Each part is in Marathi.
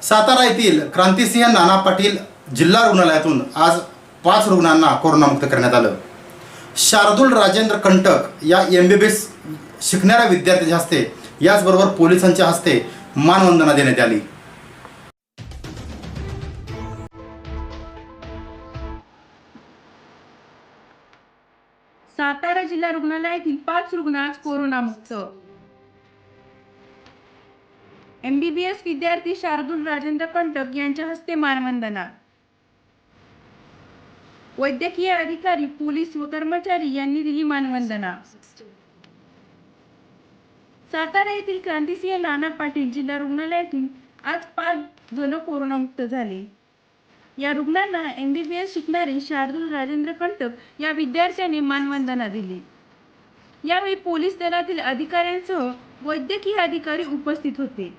सातारा येथील क्रांतिसिंह नाना पाटील जिल्हा रुग्णालयातून आज 5 रुग्णांना कोरोनामुक्त करण्यात आलं. शार्दूल राजेंद्र कंटक या MBBS शिकणाऱ्या विद्यार्थ्यांच्या हस्ते याचबरोबर पोलिसांच्या हस्ते मानवंदना देण्यात आली. सातारा जिल्हा रुग्णालयातील 5 रुग्ण आज कोरोनामुक्त. MBBS विद्यार्थी शार्दूल राजेंद्र कंटक यांच्या हस्ते मानवंदना. वैद्यकीय अधिकारी, पोलीस व कर्मचारी यांनी दिली मानवंदना. सातारा येथील क्रांतिसिंह नाना पाटील जिल्हा रुग्णालयातून आज 5 जण कोरोनामुक्त झाले. या रुग्णांना MBBS शिकणारे शार्दूल राजेंद्र कंटक या विद्यार्थ्याने मानवंदना दिली. यावेळी पोलीस दलातील अधिकाऱ्यांसह वैद्यकीय अधिकारी उपस्थित होते.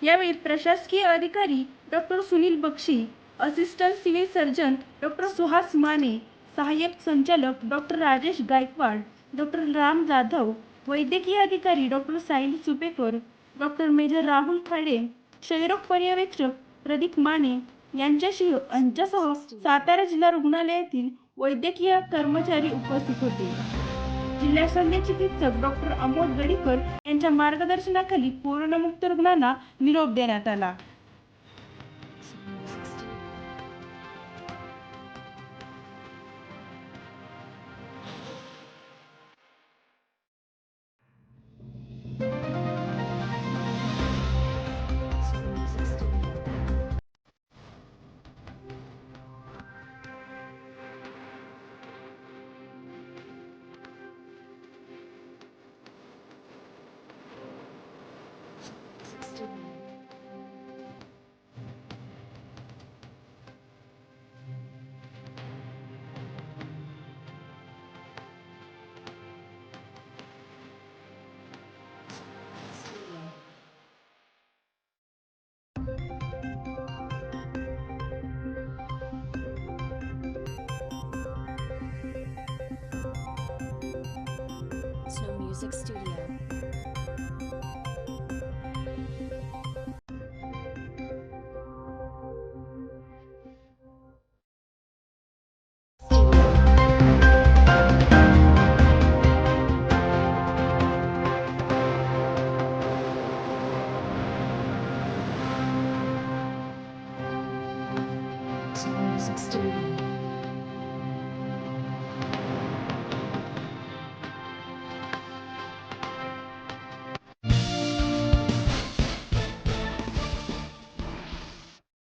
यावेळी प्रशासकीय अधिकारी doctor Sunil Bakshi, assistant civil surgeon doctor Suhas Mane, सहाय्यक संचालक डॉक्टर राजेश गायकवाड, डॉक्टर राम जाधव, वैद्यकीय अधिकारी doctor Sahil Supekar, doctor major Rahul Khade, क्षयरोग पर्यवेक्षक प्रदीप माने यांच्यासह सातारा जिल्हा रुग्णालयातील वैद्यकीय कर्मचारी उपस्थित होते. जिल्हा शल्य चिकित्सक डॉक्टर अमोद गडीकर यांच्या मार्गदर्शनाखाली कोरोनामुक्त रुग्णांना निरोप देण्यात आला. Snow Music Studio.